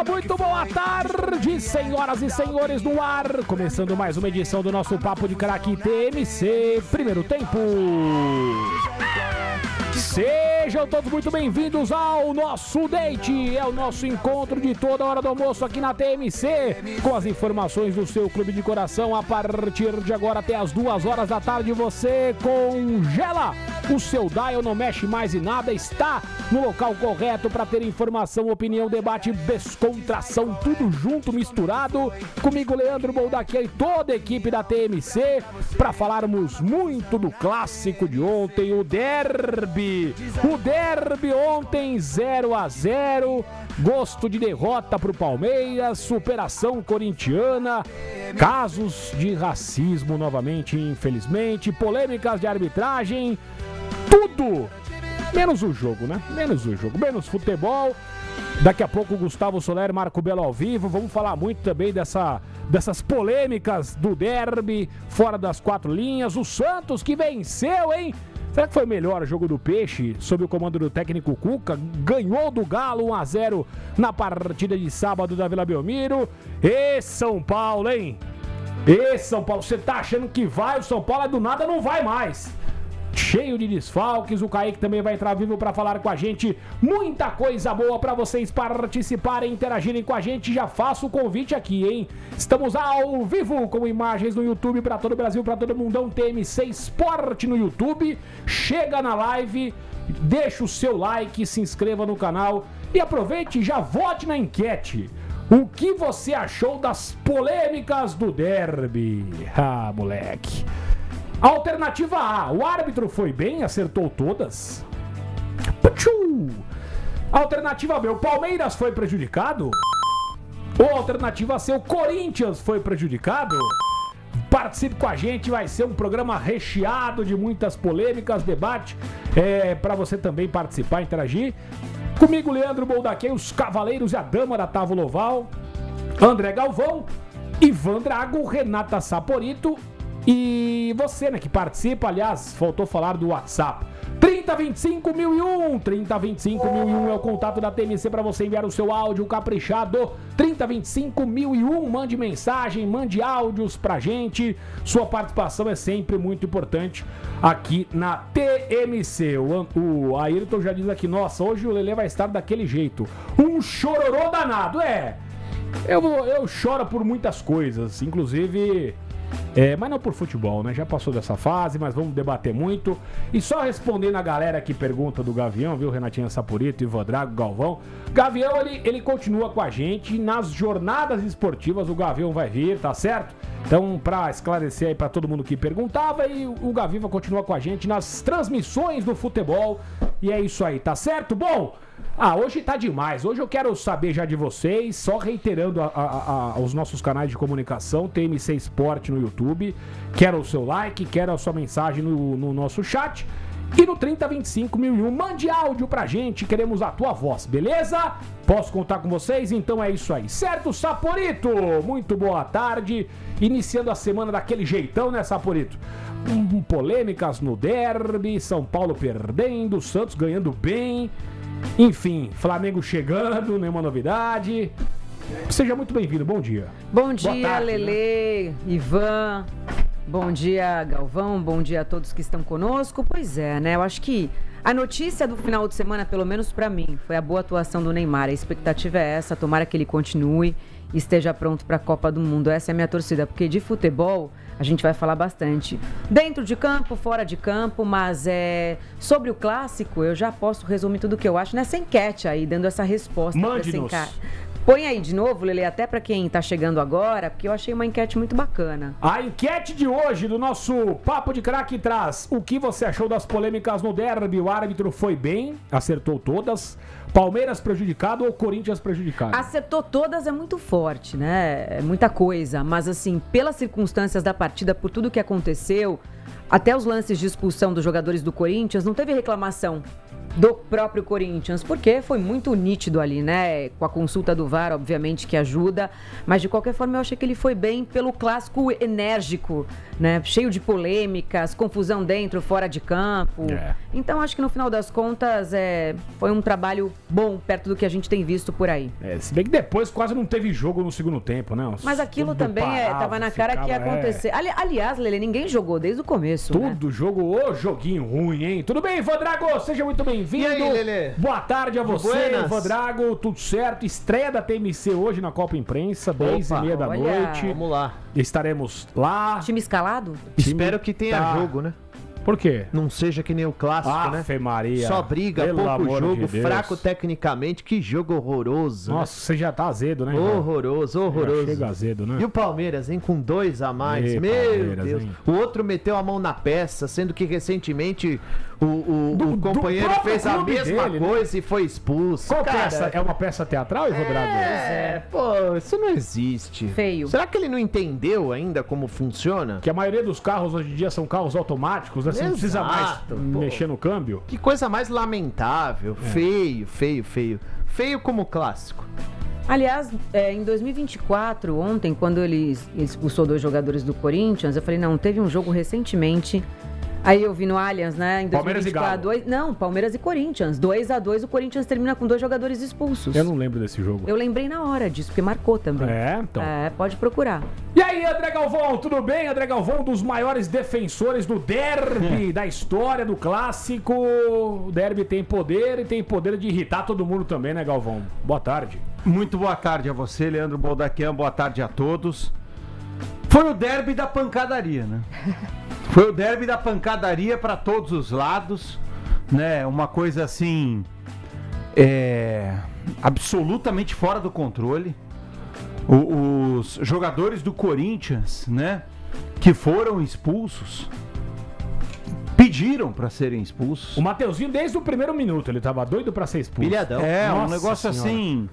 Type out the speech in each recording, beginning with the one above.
Muito boa tarde, senhoras e senhores do ar. Começando mais uma edição do nosso Papo de Craque TMC, primeiro tempo. Sejam todos muito bem-vindos ao nosso date, é o nosso encontro de toda hora do almoço aqui na TMC, com as informações do seu clube de coração. A partir de agora até as 2 horas da tarde você congela o seu dial, não mexe mais em nada, está no local correto para ter informação, opinião, debate, descontração, tudo junto, misturado. Comigo, Leandro Boldaquia e toda a equipe da TMC, para falarmos muito do clássico de ontem, o derby. O derby ontem 0-0, gosto de derrota para o Palmeiras, superação corintiana, casos de racismo novamente, infelizmente, polêmicas de arbitragem, tudo, menos o jogo, né? Menos futebol. Daqui a pouco o Gustavo Soler, Marco Belo ao vivo, vamos falar muito também dessas polêmicas do derby, fora das 4 linhas, o Santos que venceu, hein? Será que foi melhor o jogo do Peixe, sob o comando do técnico Cuca? Ganhou do Galo 1-0 na partida de sábado da Vila Belmiro. E São Paulo, hein? E São Paulo, você tá achando que vai? O São Paulo do nada não vai mais. Cheio de desfalques, o Kaique também vai entrar vivo para falar com a gente. Muita coisa boa para vocês participarem, interagirem com a gente. Já faço o convite aqui, hein? Estamos ao vivo com imagens no YouTube para todo o Brasil, para todo mundão. TMC Esporte no YouTube. Chega na live, deixa o seu like, se inscreva no canal e aproveite e já vote na enquete. O que você achou das polêmicas do derby? Ah, moleque. Alternativa A, o árbitro foi bem, acertou todas. Puchu! Alternativa B, o Palmeiras foi prejudicado? Ou alternativa C, o Corinthians foi prejudicado? Participe com a gente, vai ser um programa recheado de muitas polêmicas, debate, para você também participar, interagir. Comigo, Leandro Boldaquia, os cavaleiros e a dama da Távola Oval, André Galvão, Ivan Drago, Renata Saporito. E você, né, que participa, aliás, faltou falar do WhatsApp. 3025.001, 3025.001 é o contato da TMC para você enviar o seu áudio caprichado. 3025.001, mande mensagem, mande áudios pra gente. Sua participação é sempre muito importante aqui na TMC. O Ayrton já diz aqui, nossa, hoje o Lelê vai estar daquele jeito. Um chororô danado, Eu choro por muitas coisas, inclusive... mas não por futebol, né? Já passou dessa fase, mas vamos debater muito. E só respondendo a galera que pergunta do Gavião, viu? Renatinha Saporito, Ivan Drago, Galvão. Gavião, ele continua com a gente nas jornadas esportivas. O Gavião vai vir, tá certo? Então, pra esclarecer aí pra todo mundo que perguntava, e o Gaviva continua com a gente nas transmissões do futebol. E é isso aí, tá certo? Bom... hoje tá demais. Hoje eu quero saber já de vocês, só reiterando aos nossos canais de comunicação, TMC Esporte no YouTube. Quero o seu like, quero a sua mensagem no nosso chat. E no 3025.001, mande áudio pra gente, queremos a tua voz, beleza? Posso contar com vocês? Então é isso aí. Certo, Saporito? Muito boa tarde. Iniciando a semana daquele jeitão, né, Saporito? Polêmicas no derby, São Paulo perdendo, Santos ganhando bem... Enfim, Flamengo chegando, nenhuma novidade. Seja muito bem-vindo, bom dia. Bom dia, Lelê, né? Ivan, bom dia, Galvão, bom dia a todos que estão conosco. Pois é, né? Eu acho que a notícia do final de semana, pelo menos pra mim, foi a boa atuação do Neymar. A expectativa é essa, tomara que ele continue e esteja pronto pra Copa do Mundo. Essa é a minha torcida, porque de futebol... a gente vai falar bastante dentro de campo, fora de campo, mas sobre o clássico, eu já posso resumir tudo o que eu acho nessa enquete aí, dando essa resposta. Mande-nos. Põe aí de novo, Lelê, até para quem tá chegando agora, porque eu achei uma enquete muito bacana. A enquete de hoje do nosso Papo de Craque traz o que você achou das polêmicas no derby. O árbitro foi bem, acertou todas. Palmeiras prejudicado ou Corinthians prejudicado? Acertou todas é muito forte, né? É muita coisa, mas assim, pelas circunstâncias da partida, por tudo que aconteceu, até os lances de expulsão dos jogadores do Corinthians, não teve reclamação do próprio Corinthians, porque foi muito nítido ali, né? Com a consulta do VAR, obviamente, que ajuda, mas de qualquer forma eu achei que ele foi bem pelo clássico enérgico, né? Cheio de polêmicas, confusão dentro, fora de campo. Então acho que no final das contas foi um trabalho bom, perto do que a gente tem visto por aí. Se bem que depois quase não teve jogo no segundo tempo, né? Mas aquilo também tava na cara que ia acontecer. Aliás, Lelê, ninguém jogou desde o começo, Tudo jogo, joguinho ruim, hein? Tudo bem, Ivan Drago? Seja muito bem-vindo. E aí, Lelê? Boa tarde a você, Ivan Drago. Tudo certo? Estreia da TMC hoje na Copa Imprensa, 10h30 da noite. Vamos lá. Estaremos lá. Time escalado? Espero que tenha jogo, né? Por quê? Não seja que nem o clássico, né? Afe Maria. Só briga, Pelo pouco jogo, de fraco tecnicamente. Que jogo horroroso. Nossa, você já tá azedo, né? Horroroso. Já chega azedo, né? E o Palmeiras, hein? Com 2 a mais. Meu Deus. Hein? O outro meteu a mão na peça, sendo que recentemente o companheiro fez a mesma coisa, né? E foi expulso. Qual peça? É uma peça teatral, Ivan Drago? Pô, isso não existe. Feio. Será que ele não entendeu ainda como funciona? Que a maioria dos carros hoje em dia são carros automáticos, né? Você não precisa mais mexer no câmbio. Que coisa mais lamentável. Feio. Feio como clássico. Aliás, em 2024, ontem, quando ele expulsou 2 jogadores do Corinthians, eu falei, não, teve um jogo recentemente. Aí eu vi no Allianz, né? Em 2024, Palmeiras e Corinthians. 2-2, o Corinthians termina com 2 jogadores expulsos. Eu não lembro desse jogo. Eu lembrei na hora disso, porque marcou também. Então. Pode procurar. E aí, André Galvão, tudo bem? André Galvão, um dos maiores defensores do derby da história do clássico. O derby tem poder e tem poder de irritar todo mundo também, né, Galvão? Boa tarde. Muito boa tarde a você, Leandro Boldaquian. Boa tarde a todos. Foi o derby da pancadaria, né? Foi o derby da pancadaria para todos os lados, né? Uma coisa assim, absolutamente fora do controle. Os jogadores do Corinthians, né, que foram expulsos, pediram para serem expulsos. O Mateuzinho, desde o primeiro minuto, ele tava doido para ser expulso. Pilhadão. Um negócio assim,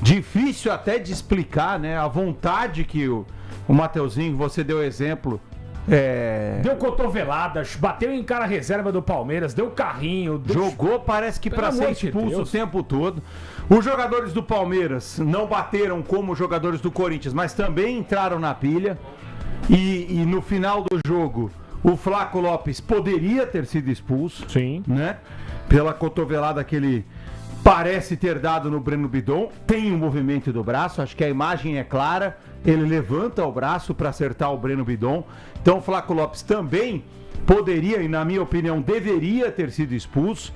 difícil até de explicar, né? A vontade que o Mateuzinho, você deu exemplo. Deu cotoveladas, bateu em cara reserva do Palmeiras, deu carrinho. Jogou, parece que para ser expulso o tempo todo. Os jogadores do Palmeiras não bateram como os jogadores do Corinthians, mas também entraram na pilha. E no final do jogo, o Flaco Lopes poderia ter sido expulso. Sim. Né? Pela cotovelada que ele parece ter dado no Breno Bidon. Tem um movimento do braço, acho que a imagem é clara. Ele levanta o braço para acertar o Breno Bidon. Então o Flaco Lopes também poderia, e na minha opinião deveria ter sido expulso.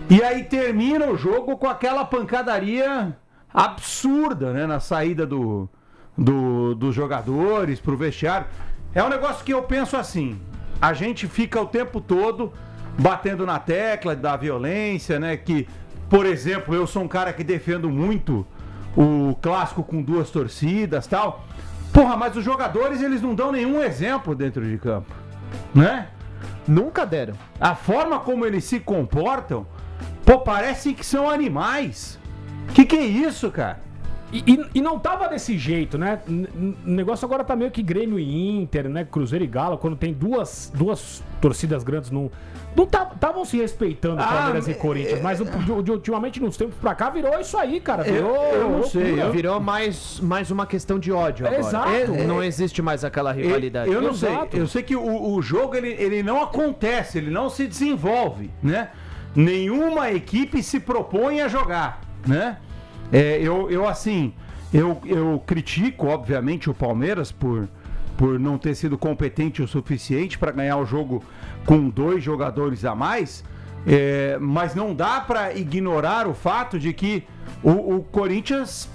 E aí termina o jogo com aquela pancadaria absurda, né? Na saída dos jogadores pro vestiário. É um negócio que eu penso assim, a gente fica o tempo todo batendo na tecla da violência, né? Que, por exemplo, eu sou um cara que defendo muito o clássico com 2 torcidas e tal. Porra, mas os jogadores, eles não dão nenhum exemplo dentro de campo, né? Nunca deram. A forma como eles se comportam, parece que são animais. Que é isso, cara? E não tava desse jeito, né? O negócio agora tá meio que Grêmio e Inter, né? Cruzeiro e Galo, quando tem duas torcidas grandes não estavam se respeitando, Palmeiras e Corinthians, mas ultimamente nos tempos pra cá virou isso aí, cara. Eu não sei. Virou mais uma questão de ódio agora. Exato. Não existe mais aquela rivalidade. Eu não sei. Eu sei que o jogo ele não acontece, ele não se desenvolve, né? Nenhuma equipe se propõe a jogar, né? Eu critico, obviamente, o Palmeiras por não ter sido competente o suficiente para ganhar o jogo com 2 jogadores a mais, mas não dá para ignorar o fato de que o Corinthians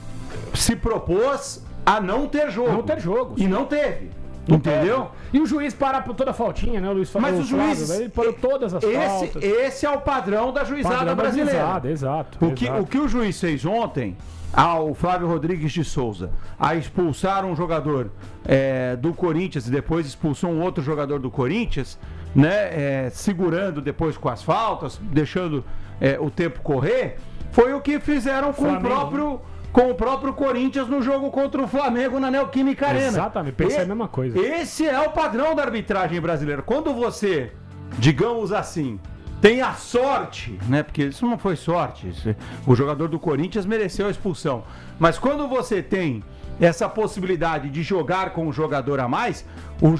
se propôs a não ter jogo. Não ter jogo. E não teve. Entendeu? E o juiz para por toda a faltinha, né? O Luiz Mas o juiz, ele parou todas as faltas. Esse é o padrão da juizada brasileira. Exato. O que o juiz fez ontem ao Flávio Rodrigues de Souza, a expulsar um jogador do Corinthians e depois expulsou um outro jogador do Corinthians, né? Segurando depois com as faltas, deixando o tempo correr, foi o que fizeram com o próprio Corinthians no jogo contra o Flamengo na Neoquímica Arena. Exatamente, pensei a mesma coisa. Esse é o padrão da arbitragem brasileira. Quando você, digamos assim, tem a sorte, né? Porque isso não foi sorte. O jogador do Corinthians mereceu a expulsão. Mas quando você tem essa possibilidade de jogar com um jogador a mais,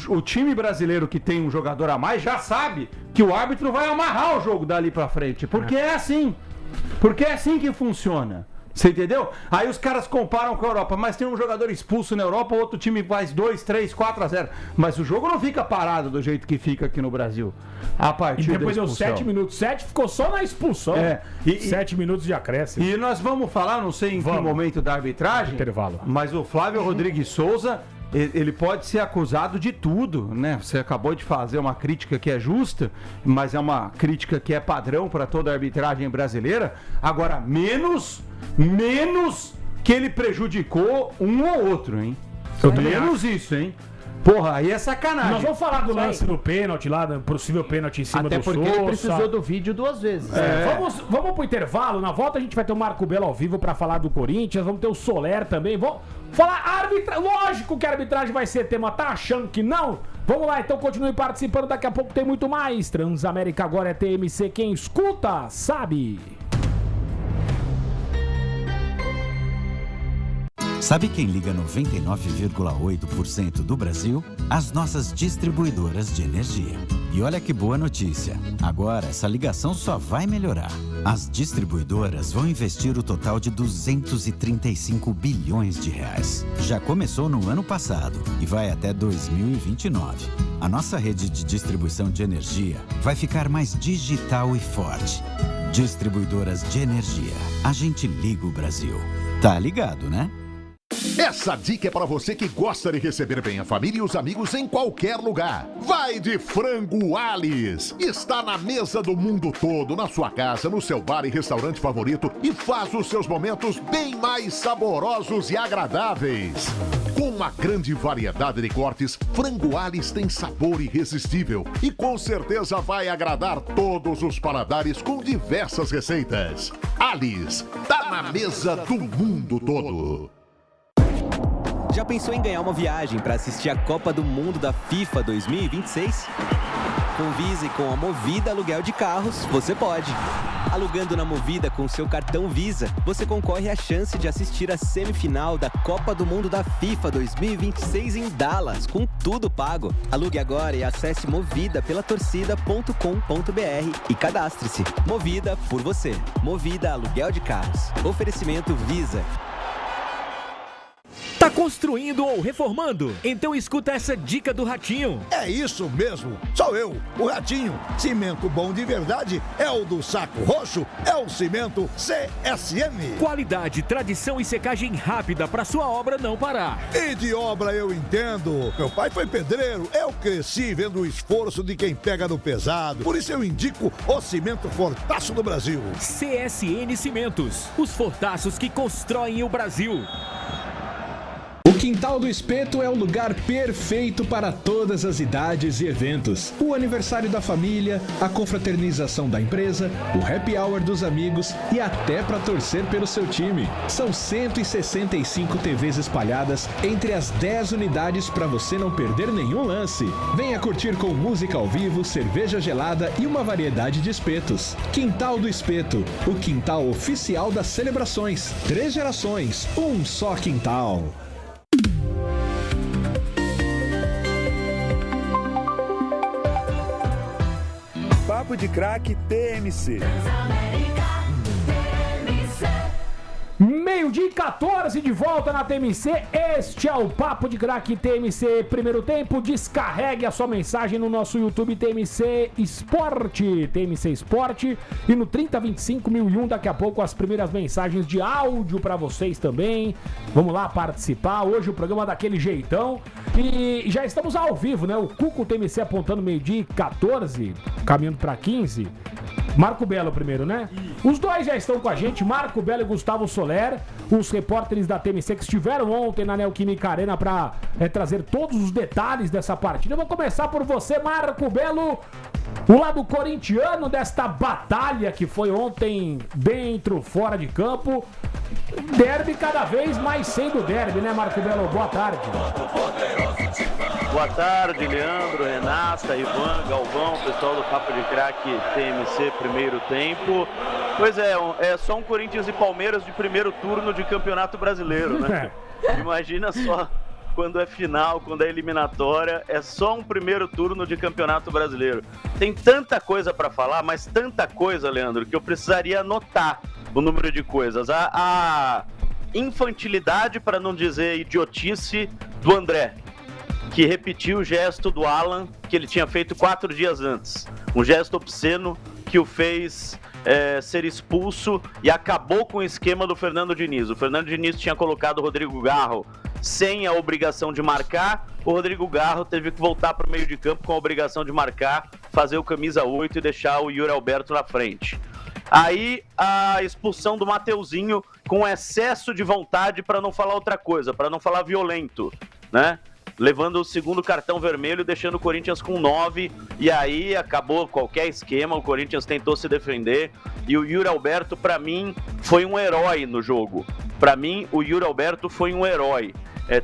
o time brasileiro que tem um jogador a mais já sabe que o árbitro vai amarrar o jogo dali pra frente. Porque é assim. Porque é assim que funciona. Você entendeu? Aí os caras comparam com a Europa, mas tem um jogador expulso na Europa, o outro time faz 2, 3, 4-0. Mas o jogo não fica parado do jeito que fica aqui no Brasil. A partir e depois deu 7 minutos. 7 ficou só na expulsão. 7 minutos de acréscimo. E nós vamos falar, não sei em que momento da arbitragem, intervalo. Mas o Flávio Rodrigues Souza, ele pode ser acusado de tudo, né? Você acabou de fazer uma crítica que é justa, mas é uma crítica que é padrão para toda a arbitragem brasileira. Agora, menos que ele prejudicou um ou outro, hein? Menos isso, hein? Porra, aí é sacanagem. Nós vamos falar do lance do pênalti lá, do possível pênalti em cima até do Sousa. Até porque ele precisou do vídeo 2 vezes. Vamos pro intervalo. Na volta a gente vai ter o Marco Belo ao vivo pra falar do Corinthians. Vamos ter o Soler também. Vamos falar arbitragem. Lógico que a arbitragem vai ser tema. Tá achando que não? Vamos lá, então continue participando. Daqui a pouco tem muito mais. Transamérica agora é TMC. Quem escuta, sabe. Sabe quem liga 99,8% do Brasil? As nossas distribuidoras de energia. E olha que boa notícia. Agora essa ligação só vai melhorar. As distribuidoras vão investir o total de 235 bilhões de reais. Já começou no ano passado e vai até 2029. A nossa rede de distribuição de energia vai ficar mais digital e forte. Distribuidoras de energia. A gente liga o Brasil. Tá ligado, né? Essa dica é para você que gosta de receber bem a família e os amigos em qualquer lugar. Vai de Frango Alice. Está na mesa do mundo todo, na sua casa, no seu bar e restaurante favorito e faz os seus momentos bem mais saborosos e agradáveis. Com uma grande variedade de cortes, Frango Alice tem sabor irresistível e com certeza vai agradar todos os paladares com diversas receitas. Alice, tá na mesa do mundo todo. Já pensou em ganhar uma viagem para assistir a Copa do Mundo da FIFA 2026? Com Visa e com a Movida Aluguel de Carros, você pode. Alugando na Movida com seu cartão Visa, você concorre à chance de assistir a semifinal da Copa do Mundo da FIFA 2026 em Dallas, com tudo pago. Alugue agora e acesse Movida pela torcida.com.br e cadastre-se. Movida por você. Movida Aluguel de Carros. Oferecimento Visa. Tá construindo ou reformando? Então escuta essa dica do Ratinho. É isso mesmo, sou eu, o Ratinho. Cimento bom de verdade é o do Saco Roxo, é o cimento CSM. Qualidade, tradição e secagem rápida para sua obra não parar. E de obra eu entendo. Meu pai foi pedreiro, eu cresci vendo o esforço de quem pega no pesado. Por isso eu indico o cimento Fortaço do Brasil. CSN Cimentos, os fortaços que constroem o Brasil. O Quintal do Espeto é o lugar perfeito para todas as idades e eventos. O aniversário da família, a confraternização da empresa, o happy hour dos amigos e até para torcer pelo seu time. São 165 TVs espalhadas entre as 10 unidades para você não perder nenhum lance. Venha curtir com música ao vivo, cerveja gelada e uma variedade de espetos. Quintal do Espeto, o quintal oficial das celebrações. 3 gerações, um só quintal. Papo de Craque TMC. Meio-dia e 14 de volta na TMC. Este é o Papo de Craque TMC. Primeiro tempo, descarregue a sua mensagem no nosso YouTube TMC Esporte. TMC Esporte. E no 3025.001, daqui a pouco, as primeiras mensagens de áudio pra vocês também. Vamos lá participar. Hoje o programa daquele jeitão. E já estamos ao vivo, né? O Cuco TMC apontando meio-dia e 14, caminhando pra 15. Marco Belo primeiro, né? Os dois já estão com a gente, Marco Belo e Gustavo Soler, os repórteres da TMC que estiveram ontem na Neoquímica Arena para trazer todos os detalhes dessa partida. Eu vou começar por você, Marco Belo, o lado corintiano desta batalha que foi ontem dentro, fora de campo. Derby cada vez mais sendo derby, né, Marco Belo? Boa tarde. Boa tarde, Leandro, Renata, Ivan, Galvão, pessoal do Papo de Craque TMC, primeiro tempo. Pois é só um Corinthians e Palmeiras de primeiro turno de Campeonato Brasileiro, né? Imagina só, quando é final, quando é eliminatória, é só um primeiro turno de Campeonato Brasileiro. Tem tanta coisa para falar, mas tanta coisa, Leandro, que eu precisaria anotar o número de coisas. A infantilidade, para não dizer idiotice, do André, que repetiu o gesto do Alan que ele tinha feito 4 dias antes. Um gesto obsceno que o fez ser expulso e acabou com o esquema do Fernando Diniz. O Fernando Diniz tinha colocado o Rodrigo Garro sem a obrigação de marcar. O Rodrigo Garro teve que voltar para o meio de campo com a obrigação de marcar, fazer o camisa 8 e deixar o Yuri Alberto na frente. Aí a expulsão do Mateuzinho com excesso de vontade, para não falar outra coisa, para não falar violento, né? Levando o segundo cartão vermelho, deixando o Corinthians com 9, e aí acabou qualquer esquema, o Corinthians tentou se defender, e o Yuri Alberto, para mim, foi um herói no jogo. Para mim, o Yuri Alberto foi um herói.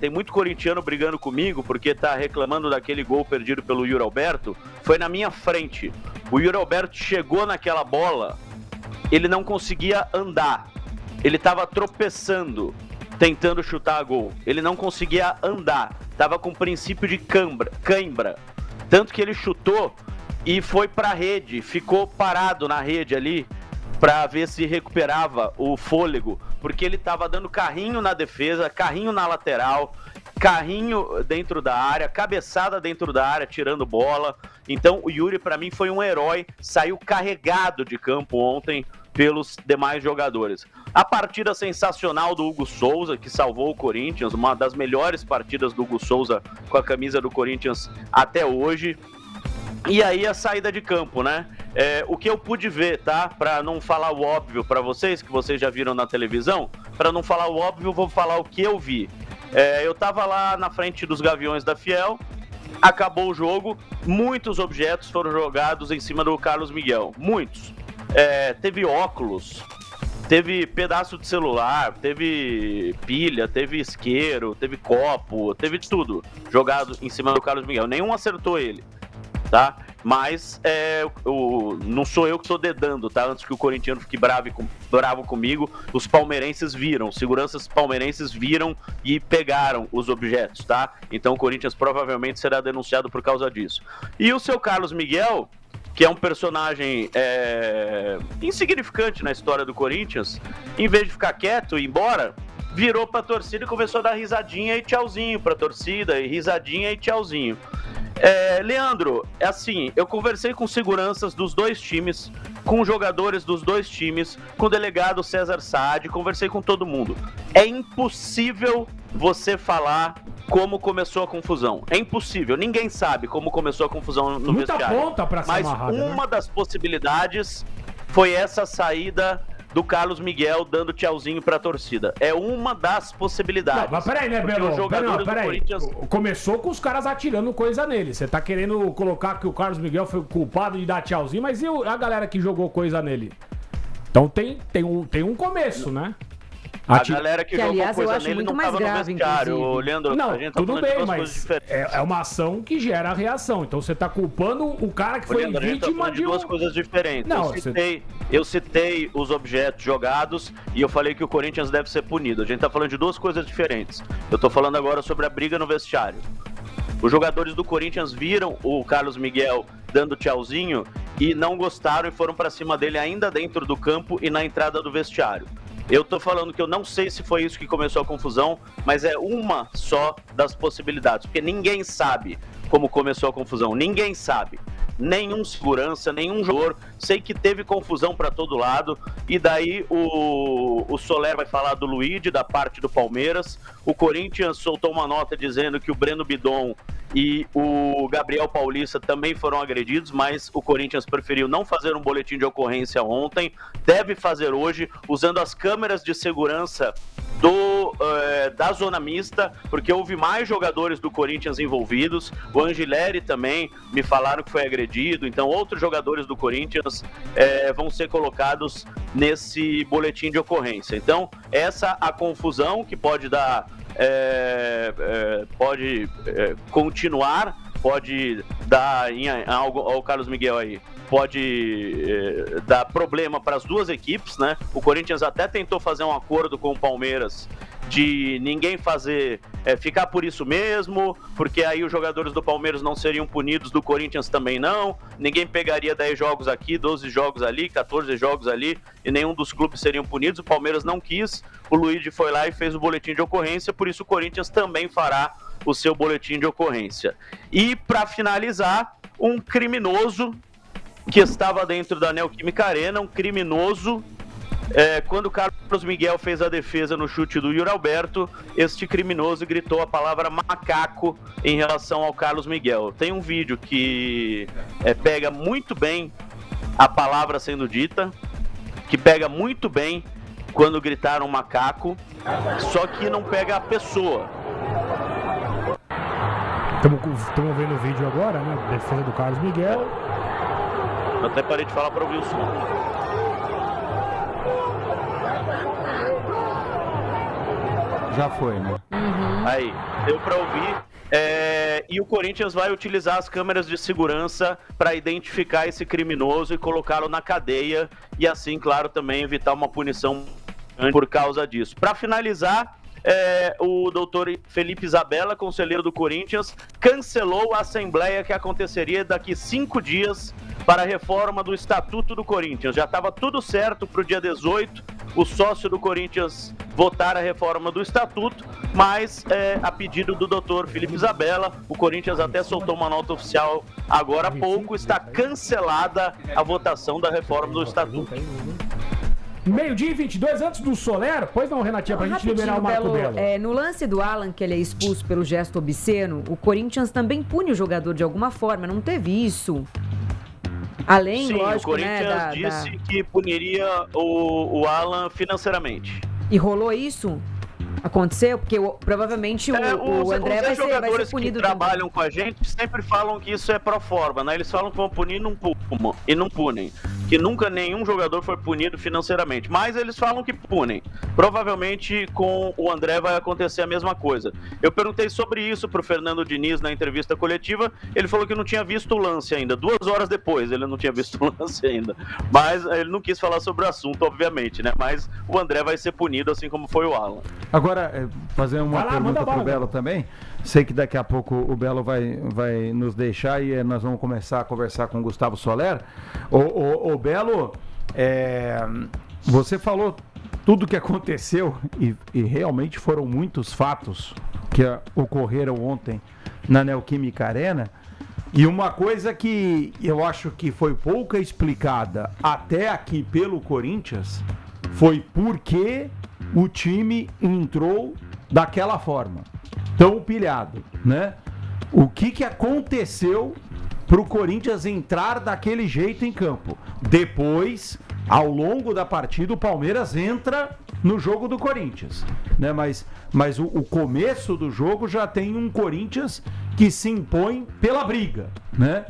Tem muito corintiano brigando comigo, porque tá reclamando daquele gol perdido pelo Yuri Alberto, foi na minha frente. O Yuri Alberto chegou naquela bola, ele não conseguia andar, ele tava tropeçando, tentando chutar a gol. Ele não conseguia andar, tava com princípio de cãibra. Tanto que ele chutou e foi pra rede, ficou parado na rede ali pra ver se recuperava o fôlego, porque ele tava dando carrinho na defesa, carrinho na lateral, carrinho dentro da área, cabeçada dentro da área, tirando bola. Então o Yuri, pra mim, foi um herói, saiu carregado de campo ontem pelos demais jogadores. A partida sensacional do Hugo Souza, que salvou o Corinthians, uma das melhores partidas do Hugo Souza com a camisa do Corinthians até hoje. E aí a saída de campo, né? O que eu pude ver, tá? Para não falar o óbvio para vocês, que vocês já viram na televisão, para não falar o óbvio, eu vou falar o que eu vi. Eu tava lá na frente dos Gaviões da Fiel, acabou o jogo, muitos objetos foram jogados em cima do Carlos Miguel, muitos. Teve óculos, teve pedaço de celular, teve pilha, teve isqueiro, teve copo, teve tudo jogado em cima do Carlos Miguel. Nenhum acertou ele, tá? Mas não sou eu que estou dedando, tá? Antes que o corintiano fique bravo comigo, os palmeirenses viram, os seguranças palmeirenses viram e pegaram os objetos, tá? Então o Corinthians provavelmente será denunciado por causa disso. E o seu Carlos Miguel, que é um personagem insignificante na história do Corinthians, em vez de ficar quieto e ir embora, virou pra torcida e começou a dar risadinha e tchauzinho pra torcida, e risadinha e tchauzinho. Leandro, assim, eu conversei com seguranças dos dois times, com jogadores dos dois times, com o delegado César Saad, conversei com todo mundo. É impossível você falar como começou a confusão. É impossível, ninguém sabe como começou a confusão no vestiário. Ponta pra ser mas amarrada, uma das possibilidades foi essa saída do Carlos Miguel dando tchauzinho pra torcida. É uma das possibilidades. Não, mas peraí, né, Belo? Peraí. Corinthians... Começou com os caras atirando coisa nele. Você tá querendo colocar que o Carlos Miguel foi culpado de dar tchauzinho, mas e a galera que jogou coisa nele? Então tem um começo, né? A galera que jogou aliás, coisa nele não tava no vestiário, Leandro. Não, a gente tá tudo bem, mas é uma ação que gera a reação. Então você tá culpando o cara que foi Leandro, vítima de duas coisas diferentes. Não, eu citei os objetos jogados e eu falei que o Corinthians deve ser punido. A gente tá falando de duas coisas diferentes. Eu tô falando agora sobre a briga no vestiário. Os jogadores do Corinthians viram o Carlos Miguel dando tchauzinho e não gostaram e foram pra cima dele ainda dentro do campo e na entrada do vestiário. Eu tô falando que eu não sei se foi isso que começou a confusão, mas é uma só das possibilidades, porque ninguém sabe como começou a confusão, ninguém sabe. Nenhum segurança, nenhum jogador. Sei que teve confusão para todo lado. E daí o Soler vai falar do Luigi, da parte do Palmeiras. O Corinthians soltou uma nota dizendo que o Breno Bidon e o Gabriel Paulista também foram agredidos, mas o Corinthians preferiu não fazer um boletim de ocorrência ontem. Deve fazer hoje, usando as câmeras de segurança da zona mista, porque houve mais jogadores do Corinthians envolvidos. O Angileri também me falaram que foi agredido, então outros jogadores do Corinthians vão ser colocados nesse boletim de ocorrência. Então essa a confusão que pode dar pode continuar, pode dar ao Carlos Miguel aí, pode dar problema para as duas equipes, né? O Corinthians até tentou fazer um acordo com o Palmeiras de ninguém ficar por isso mesmo, porque aí os jogadores do Palmeiras não seriam punidos, do Corinthians também não, ninguém pegaria 10 jogos aqui, 12 jogos ali, 14 jogos ali, e nenhum dos clubes seriam punidos. O Palmeiras não quis, o Luigi foi lá e fez o boletim de ocorrência, por isso o Corinthians também fará o seu boletim de ocorrência. E para finalizar, um criminoso que estava dentro da Neoquímica Arena, um criminoso. Quando o Carlos Miguel fez a defesa no chute do Yuri Alberto, este criminoso gritou a palavra macaco em relação ao Carlos Miguel. Tem um vídeo que pega muito bem a palavra sendo dita, que pega muito bem quando gritaram macaco, só que não pega a pessoa. Estamos vendo o vídeo agora, né? Defesa do Carlos Miguel. Eu até parei de falar para ouvir o som. Já foi, né? Aí, deu pra ouvir. E o Corinthians vai utilizar as câmeras de segurança para identificar esse criminoso e colocá-lo na cadeia. E assim, claro, também evitar uma punição por causa disso. Para finalizar, o doutor Felipe Isabella, conselheiro do Corinthians, cancelou a assembleia que aconteceria daqui 5 dias para a reforma do Estatuto do Corinthians. Já estava tudo certo para o dia 18, o sócio do Corinthians votar a reforma do Estatuto, mas a pedido do doutor Felipe Isabella, o Corinthians até soltou uma nota oficial agora há pouco, está cancelada a votação da reforma do Estatuto. 12:22 antes do Soler. Pois não, Renatinha, pra gente liberar o Marco Belo. No lance do Alan, que ele é expulso pelo gesto obsceno, o Corinthians também pune o jogador de alguma forma. Não teve isso. Além, sim, lógico, o Corinthians disse que puniria o Alan financeiramente. E rolou isso? Aconteceu? Porque provavelmente o André vai ser punido. Os jogadores que trabalham com a gente sempre falam que isso é pro forma, né? Eles falam que vão punir e não punem. Que nunca nenhum jogador foi punido financeiramente. Mas eles falam que punem. Provavelmente com o André vai acontecer a mesma coisa. Eu perguntei sobre isso pro Fernando Diniz na entrevista coletiva. Ele falou que não tinha visto o lance ainda. 2 horas depois ele não tinha visto o lance ainda. Mas ele não quis falar sobre o assunto, obviamente, né? Mas o André vai ser punido assim como foi o Alan. Agora, fazer uma pergunta pro Belo também. Sei que daqui a pouco o Belo vai nos deixar e nós vamos começar a conversar com o Gustavo Soler. O Belo, você falou tudo o que aconteceu e realmente foram muitos fatos que ocorreram ontem na Neoquímica Arena. E uma coisa que eu acho que foi pouca explicada até aqui pelo Corinthians foi por que o time entrou daquela forma, tão pilhado, né? O que aconteceu pro Corinthians entrar daquele jeito em campo? Depois, ao longo da partida, o Palmeiras entra no jogo do Corinthians, né? Mas o começo do jogo já tem um Corinthians que se impõe pela briga, né?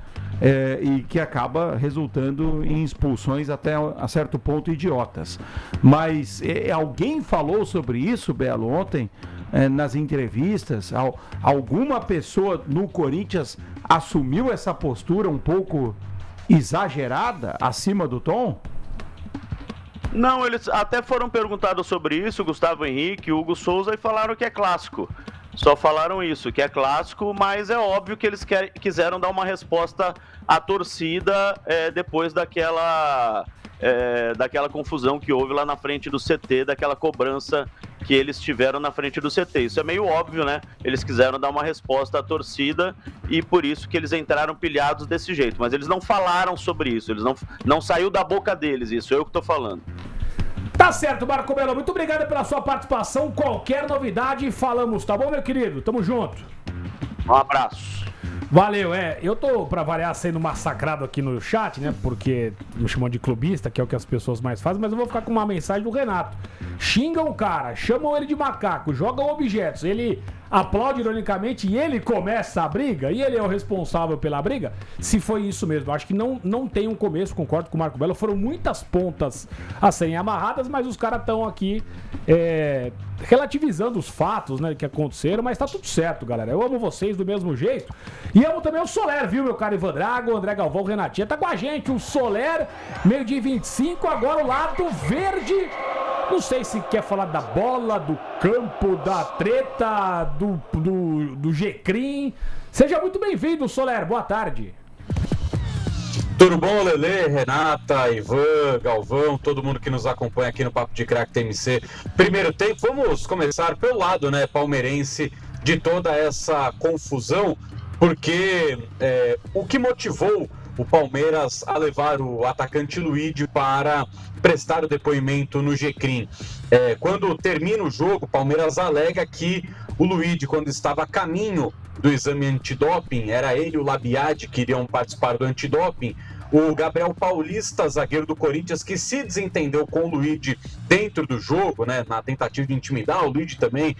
E que acaba resultando em expulsões até a certo ponto idiotas. Mas alguém falou sobre isso, Belo, ontem, nas entrevistas? Alguma pessoa no Corinthians assumiu essa postura um pouco exagerada, acima do tom? Não, eles até foram perguntados sobre isso, Gustavo Henrique, Hugo Souza, e falaram que é clássico. Só falaram isso, que é clássico, mas é óbvio que eles quiseram dar uma resposta à torcida depois daquela confusão que houve lá na frente do CT, daquela cobrança que eles tiveram na frente do CT. Isso é meio óbvio, né? Eles quiseram dar uma resposta à torcida e por isso que eles entraram pilhados desse jeito. Mas eles não falaram sobre isso, eles não saiu da boca deles isso, eu que tô falando. Tá certo, Marco Belo. Muito obrigado pela sua participação. Qualquer novidade, falamos, tá bom, meu querido? Tamo junto. Um abraço. Valeu, eu tô, pra variar, sendo massacrado aqui no chat, né? Porque me chamam de clubista, que é o que as pessoas mais fazem, mas eu vou ficar com uma mensagem do Renato. Xingam o cara, chamam ele de macaco, jogam objetos. Ele aplaude ironicamente e ele começa a briga, e ele é o responsável pela briga, se foi isso mesmo. Acho que não tem um começo, concordo com o Marco Belo, foram muitas pontas a serem amarradas, mas os caras estão aqui relativizando os fatos, né, que aconteceram, mas tá tudo certo, galera. Eu amo vocês do mesmo jeito. E amo também o Soler, viu, meu caro Ivan Drago, André Galvão, Renatinha, tá com a gente. O Soler, meio-dia 25, agora o lado verde. Não sei se quer falar da bola, do campo, da treta, do G-Crim. Seja muito bem-vindo, Soler. Boa tarde. Tudo bom, Lelê, Renata, Ivan, Galvão, todo mundo que nos acompanha aqui no Papo de Craque TMC. Primeiro tempo, vamos começar pelo lado, né, palmeirense, de toda essa confusão, porque o que motivou o Palmeiras a levar o atacante Luigi para prestar o depoimento no G-Crim. Quando termina o jogo, o Palmeiras alega que o Luigi, quando estava a caminho do exame antidoping, era ele e o Labiade que iriam participar do antidoping. O Gabriel Paulista, zagueiro do Corinthians, que se desentendeu com o Luigi dentro do jogo, né, na tentativa de intimidar, o Luigi também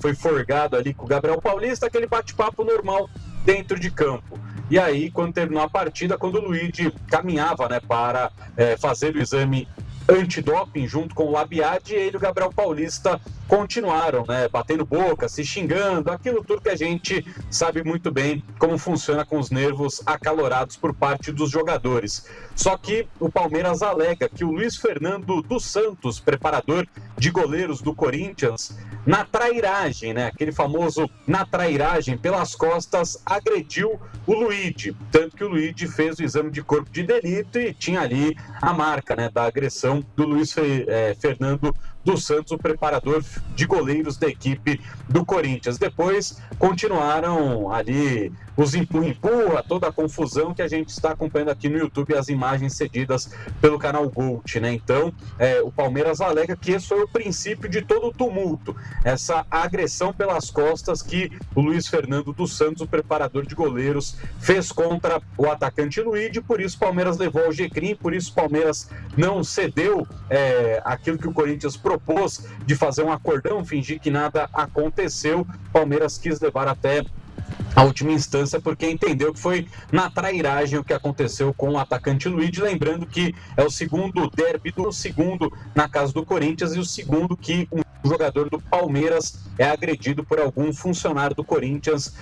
foi forgado ali com o Gabriel Paulista, aquele bate-papo normal dentro de campo. E aí, quando terminou a partida, quando o Luigi caminhava, né, para fazer o exame antidoping junto com o Labiade, ele e o Gabriel Paulista continuaram, né, batendo boca, se xingando, aquilo tudo que a gente sabe muito bem como funciona com os nervos acalorados por parte dos jogadores. Só que o Palmeiras alega que o Luiz Fernando dos Santos, preparador de goleiros do Corinthians, na trairagem, né, aquele famoso na trairagem pelas costas, agrediu o Luigi, tanto que o Luigi fez o exame de corpo de delito e tinha ali a marca, né, da agressão do Luiz Fernando dos Santos, o preparador de goleiros da equipe do Corinthians. Depois continuaram ali os empurra, toda a confusão que a gente está acompanhando aqui no YouTube, as imagens cedidas pelo canal Gold, né? Então, o Palmeiras alega que esse foi o princípio de todo o tumulto, essa agressão pelas costas que o Luiz Fernando dos Santos, o preparador de goleiros, fez contra o atacante Luigi. Por isso o Palmeiras levou ao G-Crim, por isso o Palmeiras não cedeu aquilo que o Corinthians propôs de fazer um acordão, fingir que nada aconteceu. O Palmeiras quis levar até a última instância, porque entendeu que foi na trairagem o que aconteceu com o atacante Luigi. Lembrando que é o segundo derby, o segundo na casa do Corinthians e o segundo que um jogador do Palmeiras é agredido por algum funcionário do Corinthians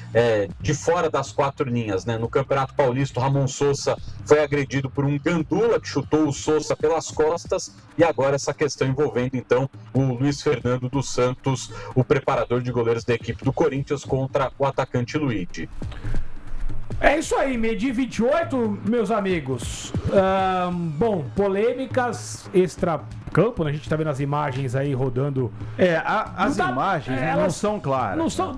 de fora das quatro linhas, né? No Campeonato Paulista, o Ramon Sousa foi agredido por um gandula que chutou o Sousa pelas costas, e agora essa questão envolvendo então o Luiz Fernando dos Santos, o preparador de goleiros da equipe do Corinthians, contra o atacante Luigi. É isso aí, meio-dia 28, meus amigos. Bom, polêmicas extra-campo, né? A gente tá vendo as imagens aí rodando. As imagens não são claras. Não são,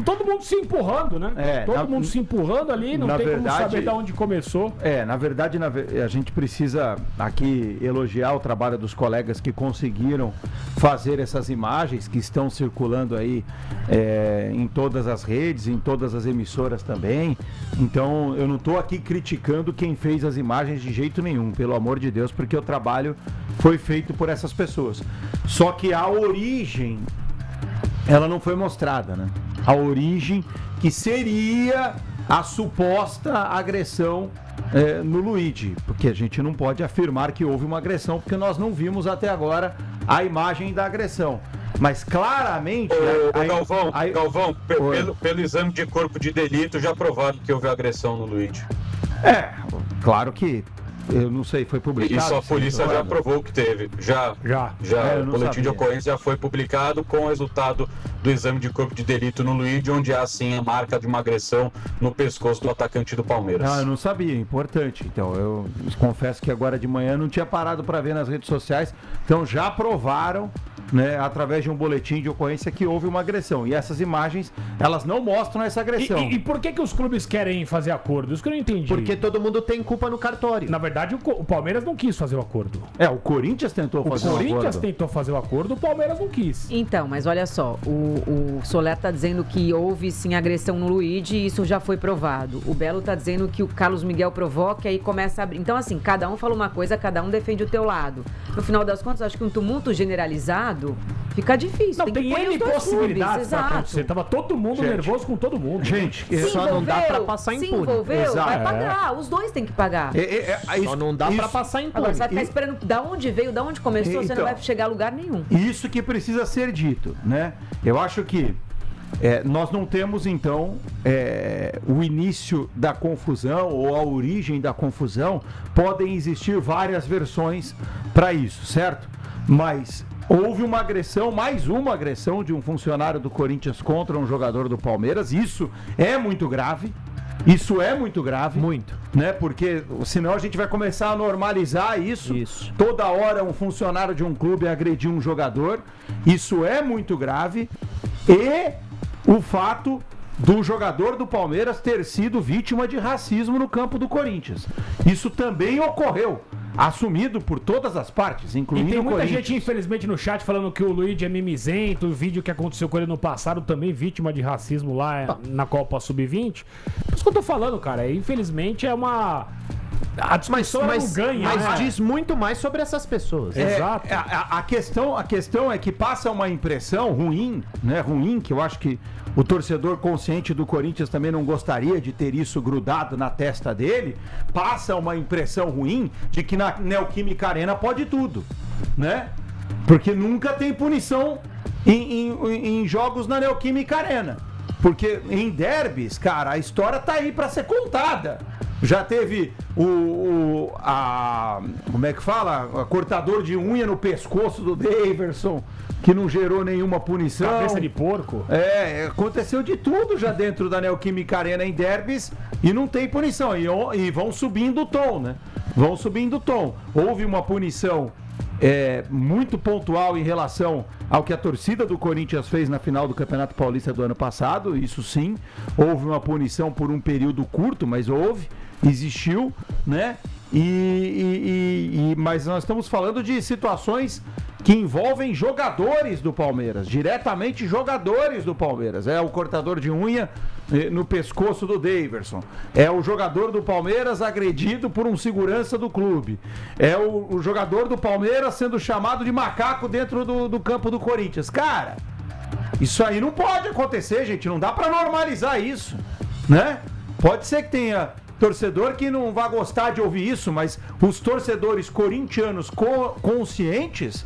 todo mundo se empurrando, né? Todo mundo se empurrando ali, não tem como saber de onde começou. Na verdade, a gente precisa aqui elogiar o trabalho dos colegas que conseguiram fazer essas imagens que estão circulando aí em todas as redes, em todas as emissoras também. Então, eu não estou aqui criticando quem fez as imagens de jeito nenhum, pelo amor de Deus, porque o trabalho foi feito por essas pessoas. Só que a origem, ela não foi mostrada, né? A origem que seria a suposta agressão no Luigi, porque a gente não pode afirmar que houve uma agressão, porque nós não vimos até agora a imagem da agressão. Mas claramente... Galvão, pelo exame de corpo de delito, já provaram que houve agressão no Luigi. Claro que... Eu não sei, foi publicado? Isso a polícia já provou que teve. Já. O boletim de ocorrência já foi publicado com o resultado do exame de corpo de delito no Luigi, onde há sim a marca de uma agressão no pescoço do atacante do Palmeiras. Eu não sabia, importante. Então, eu confesso que agora de manhã não tinha parado para ver nas redes sociais. Então, já provaram, né, através de um boletim de ocorrência, que houve uma agressão. E essas imagens, elas não mostram essa agressão. E por que os clubes querem fazer acordo? Isso que eu não entendi. Porque todo mundo tem culpa no cartório. Na verdade, o Palmeiras não quis fazer o acordo. O Corinthians tentou fazer o acordo. O Corinthians tentou fazer o acordo, o Palmeiras não quis. Então, mas olha só, o Soler tá dizendo que houve sim agressão no Luigi e isso já foi provado. O Belo tá dizendo que o Carlos Miguel provoca e aí começa a abrir. Então, assim, cada um fala uma coisa, cada um defende o teu lado. No final das contas, acho que um tumulto generalizado gramado, fica difícil. Não, tem N possibilidades pra acontecer. Tava todo mundo nervoso com todo mundo. Gente, só não dá pra passar impune. Se envolveu, vai pagar. Os dois têm que pagar. Só não dá pra passar impune. Agora, você vai ficar esperando da onde veio, da onde começou, você não vai chegar a lugar nenhum. Isso que precisa ser dito, né? Eu acho que nós não temos, então, o início da confusão ou a origem da confusão. Podem existir várias versões para isso, certo? Mas houve uma agressão, mais uma agressão de um funcionário do Corinthians contra um jogador do Palmeiras. Isso é muito grave. Isso é muito grave. Muito. Né? Porque senão a gente vai começar a normalizar isso. Toda hora um funcionário de um clube agredir um jogador. Isso é muito grave. E o fato do jogador do Palmeiras ter sido vítima de racismo no campo do Corinthians. Isso também ocorreu. Assumido por todas as partes, incluindo o Corinthians. E tem muita gente, infelizmente, no chat falando que o Luigi é mimizento, o vídeo que aconteceu com ele no passado também vítima de racismo lá na Copa Sub-20. Por isso que eu tô falando, cara, infelizmente é uma... A discussão não ganha. Mas diz muito mais sobre essas pessoas. Exato. A questão é que passa uma impressão ruim, né? Ruim, que eu acho que o torcedor consciente do Corinthians também não gostaria de ter isso grudado na testa dele. Passa uma impressão ruim de que na Neoquímica Arena pode tudo, né? Porque nunca tem punição em jogos na Neoquímica Arena. Porque em derbys, cara, a história tá aí pra ser contada. Já teve como é que fala? O cortador de unha no pescoço do Daverson, que não gerou nenhuma punição. Cabeça de porco. Aconteceu de tudo já dentro da Neoquímica Arena em derbys e não tem punição. E vão subindo o tom, né? Vão subindo o tom. Houve uma punição muito pontual em relação ao que a torcida do Corinthians fez na final do Campeonato Paulista do ano passado, isso sim. Houve uma punição por um período curto, mas existiu, né? Mas nós estamos falando de situações que envolvem jogadores do Palmeiras, diretamente jogadores do Palmeiras. É o cortador de unha no pescoço do Daverson. É o jogador do Palmeiras agredido por um segurança do clube. É o jogador do Palmeiras sendo chamado de macaco dentro do campo do Corinthians. Cara, isso aí não pode acontecer, gente. Não dá pra normalizar isso, né? Pode ser que tenha torcedor que não vai gostar de ouvir isso, mas os torcedores corintianos conscientes,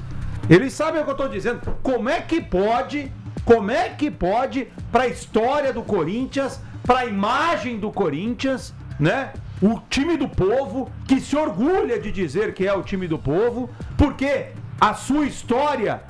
eles sabem o que eu tô dizendo. Como é que pode, pra história do Corinthians, pra imagem do Corinthians, né? O time do povo, que se orgulha de dizer que é o time do povo, porque a sua história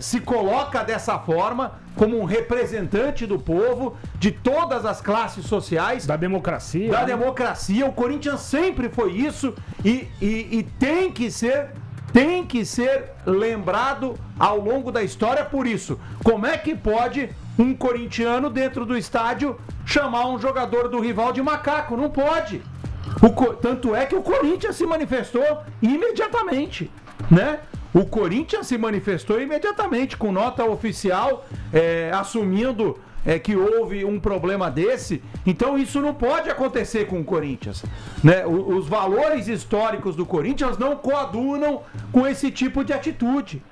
se coloca dessa forma, como um representante do povo, de todas as classes sociais. Da democracia. Da democracia. O Corinthians sempre foi isso e tem que ser lembrado ao longo da história por isso. Como é que pode um corintiano dentro do estádio chamar um jogador do rival de macaco? Não pode. Tanto é que o Corinthians se manifestou imediatamente, né? O Corinthians se manifestou imediatamente com nota oficial, assumindo que houve um problema desse. Então isso não pode acontecer com o Corinthians, né? Os valores históricos do Corinthians não coadunam com esse tipo de atitude.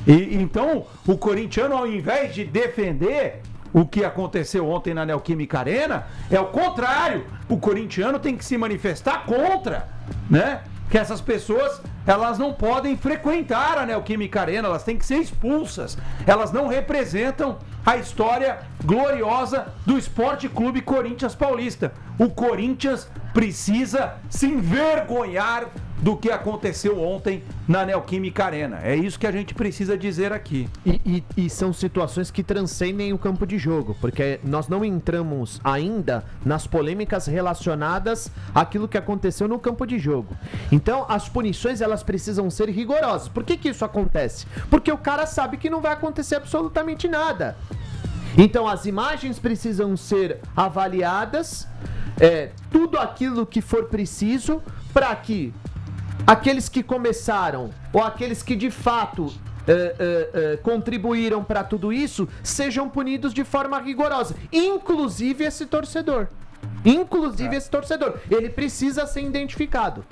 Então o corintiano, ao invés de defender o que aconteceu ontem na Neoquímica Arena, é o contrário. O corintiano tem que se manifestar contra, né? Que essas pessoas, elas não podem frequentar a Neoquímica Arena, elas têm que ser expulsas. Elas não representam a história gloriosa do Esporte Clube Corinthians Paulista. O Corinthians precisa se envergonhar do que aconteceu ontem na Neoquímica Arena. É isso que a gente precisa dizer aqui. E são situações que transcendem o campo de jogo, porque nós não entramos ainda nas polêmicas relacionadas àquilo que aconteceu no campo de jogo. Então, as punições, elas precisam ser rigorosas. Por que isso acontece? Porque o cara sabe que não vai acontecer absolutamente nada. Então, as imagens precisam ser avaliadas, tudo aquilo que for preciso, para que aqueles que começaram, ou aqueles que de fato contribuíram para tudo isso, sejam punidos de forma rigorosa. Inclusive esse torcedor. Esse torcedor. Ele precisa ser identificado.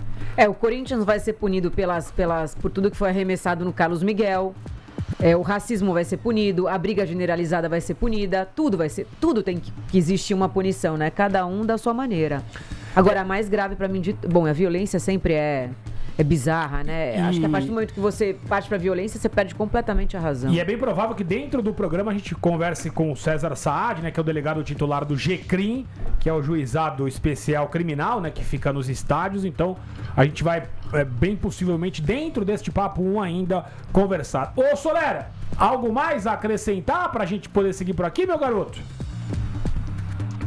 O Corinthians vai ser punido por tudo que foi arremessado no Carlos Miguel. o racismo vai ser punido, a briga generalizada vai ser punida, tudo tem que existir uma punição, né? Cada um da sua maneira. Agora, a mais grave pra mim, a violência sempre é bizarra, né? Acho que a partir do momento que você parte pra violência, você perde completamente a razão. E é bem provável que dentro do programa a gente converse com o César Saad, né? Que é o delegado titular do GCRIM, que é o juizado especial criminal, né? Que fica nos estádios. Então, a gente vai, bem possivelmente, dentro deste papo 1 ainda, conversar. Ô, Solera, algo mais a acrescentar pra gente poder seguir por aqui, meu garoto?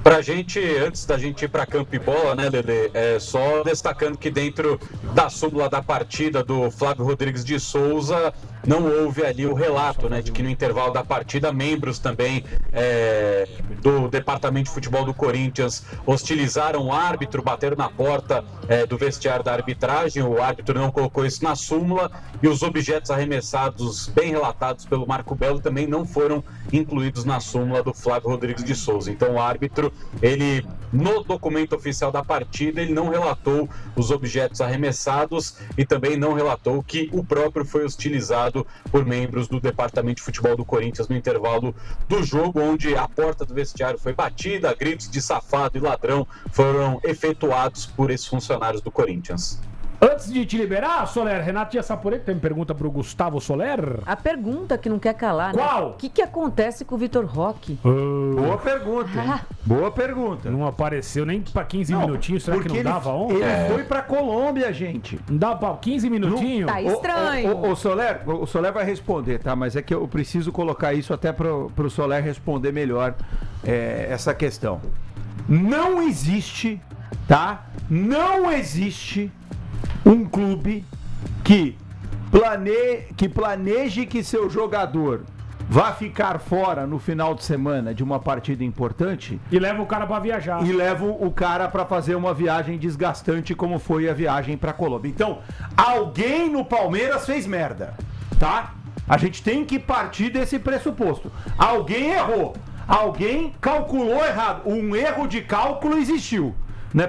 Pra gente, antes da gente ir pra campo e bola, né, Lelê, só destacando que dentro da súmula da partida do Flávio Rodrigues de Souza, não houve ali o relato, né, de que no intervalo da partida, membros também do Departamento de Futebol do Corinthians hostilizaram o árbitro, bateram na porta do vestiário da arbitragem, o árbitro não colocou isso na súmula, e os objetos arremessados, bem relatados pelo Marco Belo, também não foram incluídos na súmula do Flávio Rodrigues de Souza. Então o árbitro, ele, no documento oficial da partida, ele não relatou os objetos arremessados e também não relatou que o próprio foi hostilizado por membros do Departamento de Futebol do Corinthians no intervalo do jogo, onde a porta do vestiário foi batida, gritos de safado e ladrão foram efetuados por esses funcionários do Corinthians. Antes de te liberar, Soler, Renato Jassapurê, tem pergunta pro Gustavo Soler? A pergunta que não quer calar, Qual? Né? O que acontece com o Vitor Roque? Boa pergunta, hein? Boa pergunta. Não apareceu nem pra 15 minutinhos, será que não dava ontem? Ele foi pra Colômbia, gente. Não dá pra 15 minutinhos? Tá estranho. O Soler vai responder, tá? Mas é que eu preciso colocar isso até pro Soler responder melhor essa questão. Não existe, tá? Não existe um clube que planeje que seu jogador vá ficar fora no final de semana de uma partida importante e leva o cara pra viajar. E leva o cara pra fazer uma viagem desgastante como foi a viagem pra Colômbia. Então, alguém no Palmeiras fez merda, tá? A gente tem que partir desse pressuposto. Alguém errou. Alguém calculou errado. Um erro de cálculo existiu, né?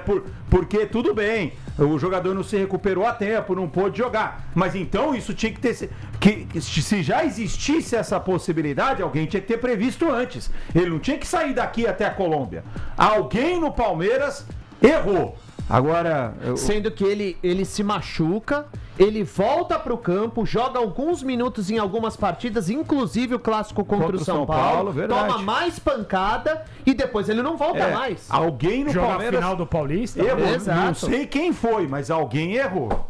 Porque tudo bem, o jogador não se recuperou a tempo, não pôde jogar. Mas então isso tinha que ter... se já existisse essa possibilidade, alguém tinha que ter previsto antes. Ele não tinha que sair daqui até a Colômbia. Alguém no Palmeiras errou. Agora... Sendo que ele se machuca, ele volta pro campo, joga alguns minutos em algumas partidas, inclusive o clássico contra o São Paulo, toma mais pancada e depois ele não volta mais. Alguém no Joga Palmeiras a final do Paulista. errou. Exato. Não sei quem foi, mas alguém errou.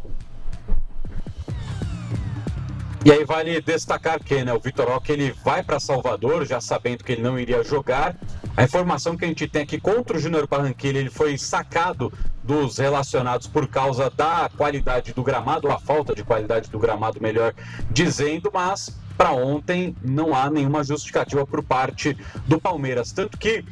E aí vale destacar que, né, o Vitor Roque, ele vai para Salvador, já sabendo que ele não iria jogar. A informação que a gente tem é que contra o Júnior Barranquilla ele foi sacado dos relacionados por causa da qualidade do gramado, ou a falta de qualidade do gramado, melhor dizendo, mas para ontem não há nenhuma justificativa por parte do Palmeiras. Tanto que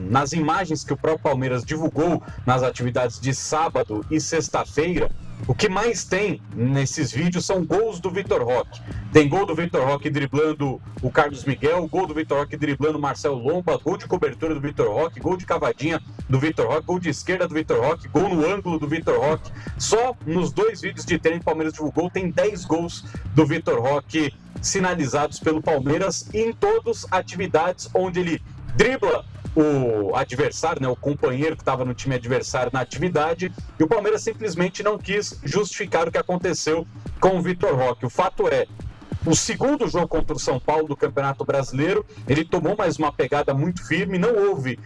nas imagens que o próprio Palmeiras divulgou nas atividades de sábado e sexta-feira, o que mais tem nesses vídeos são gols do Vitor Roque. Tem gol do Vitor Roque driblando o Carlos Miguel, gol do Vitor Roque driblando o Marcelo Lomba, gol de cobertura do Vitor Roque, gol de cavadinha do Vitor Roque, gol de esquerda do Vitor Roque, gol no ângulo do Vitor Roque. Só nos 2 vídeos de treino que o Palmeiras divulgou tem 10 gols do Vitor Roque sinalizados pelo Palmeiras, em todas atividades onde ele dribla o adversário, né, o companheiro que estava no time adversário na atividade, e o Palmeiras simplesmente não quis justificar o que aconteceu com o Vitor Roque. O fato é, o segundo jogo contra o São Paulo do Campeonato Brasileiro, ele tomou mais uma pegada muito firme, não houve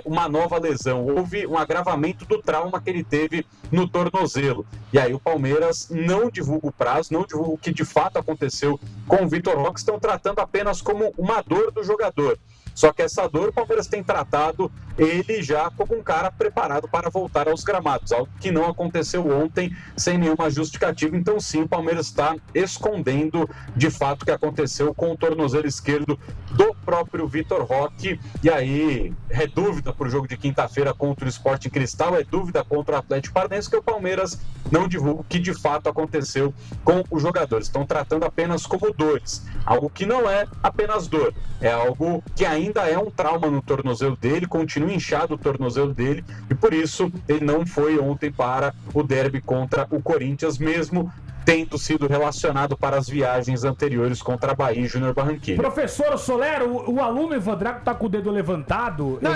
uma nova lesão, houve um agravamento do trauma que ele teve no tornozelo. E aí o Palmeiras não divulga o prazo, não divulga o que de fato aconteceu com o Vitor Roque, estão tratando apenas como uma dor do jogador. Só que essa dor o Palmeiras tem tratado ele já como um cara preparado para voltar aos gramados, algo que não aconteceu ontem sem nenhuma justificativa. Então sim, o Palmeiras está escondendo de fato o que aconteceu com o tornozelo esquerdo do próprio Vitor Roque. E aí é dúvida para o jogo de quinta-feira contra o Sporting Cristal, é dúvida contra o Atlético Paranaense, que o Palmeiras não divulga o que de fato aconteceu com os jogadores. Estão tratando apenas como dores, algo que não é apenas dor, é algo que ainda é um trauma no tornozelo dele, continua inchado o tornozelo dele, e por isso ele não foi ontem para o derby contra o Corinthians, mesmo tendo sido relacionado para as viagens anteriores contra a Bahia e Júnior Barranquilla. Professor Soler, o aluno Ivan Drago tá com o dedo levantado. Não,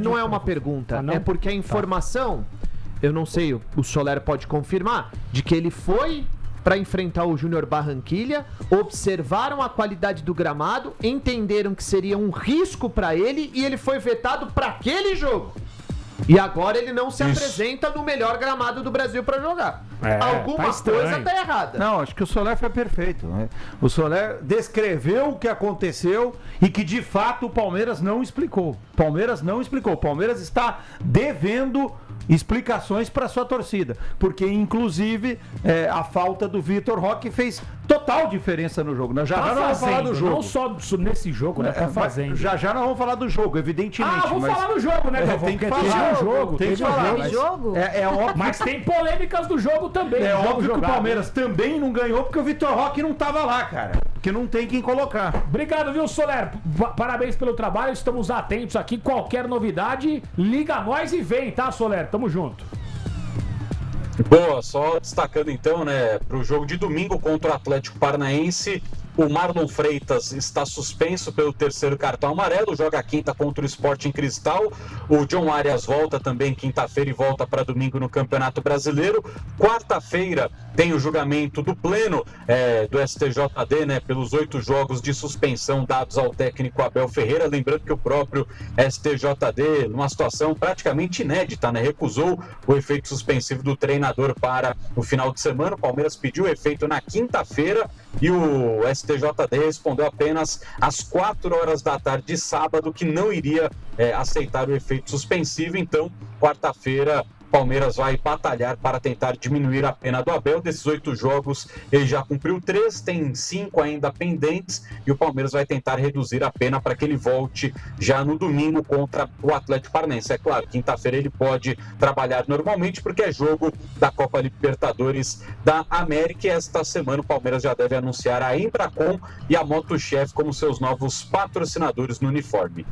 não é uma Ah, pergunta, não? é porque a informação, eu não sei, o Soler pode confirmar, de que ele foi para enfrentar o Júnior Barranquilla, observaram a qualidade do gramado, entenderam que seria um risco para ele e ele foi vetado para aquele jogo. E agora ele não se apresenta no melhor gramado do Brasil para jogar. Alguma coisa tá errada. Não, acho que o Soler foi perfeito, né? O Soler descreveu o que aconteceu e que de fato o Palmeiras não explicou. O Palmeiras está devendo explicações para sua torcida, porque inclusive a falta do Vitor Roque fez total diferença no jogo. Nós já nós vamos falar do jogo. Não só nesse jogo, né? Tá fazendo. Já nós vamos falar do jogo, evidentemente. Vamos falar do jogo, né, Galvão? Tem que Porque falar. Tem jogo. É óbvio. Mas tem polêmicas do jogo também. É óbvio que o jogado, Palmeiras também não ganhou porque o Vitor Roque não tava lá, cara. Porque não tem quem colocar. Obrigado, viu, Soler? Parabéns pelo trabalho. Estamos atentos aqui. Qualquer novidade, liga a nós e vem, tá, Soler? Tamo junto. Boa, só destacando então, né, para o jogo de domingo contra o Atlético Paranaense, o Marlon Freitas está suspenso pelo 3º cartão amarelo, joga quinta contra o Sporting Cristal. O John Arias volta também quinta-feira e volta para domingo no Campeonato Brasileiro. Quarta-feira tem o julgamento do pleno do STJD, né, pelos 8 jogos de suspensão dados ao técnico Abel Ferreira. Lembrando que o próprio STJD, numa situação praticamente inédita, né, recusou o efeito suspensivo do treinador para o final de semana. O Palmeiras pediu o efeito na quinta-feira e o STJD respondeu apenas às 4 horas da tarde de sábado que não iria aceitar o efeito suspensivo. Então, quarta-feira, Palmeiras vai batalhar para tentar diminuir a pena do Abel. Desses 8 jogos, ele já cumpriu 3, tem 5 ainda pendentes, e o Palmeiras vai tentar reduzir a pena para que ele volte já no domingo contra o Atlético Paranaense. É claro, quinta-feira ele pode trabalhar normalmente, porque é jogo da Copa Libertadores da América, e esta semana o Palmeiras já deve anunciar a Embracon e a Motochef como seus novos patrocinadores no uniforme.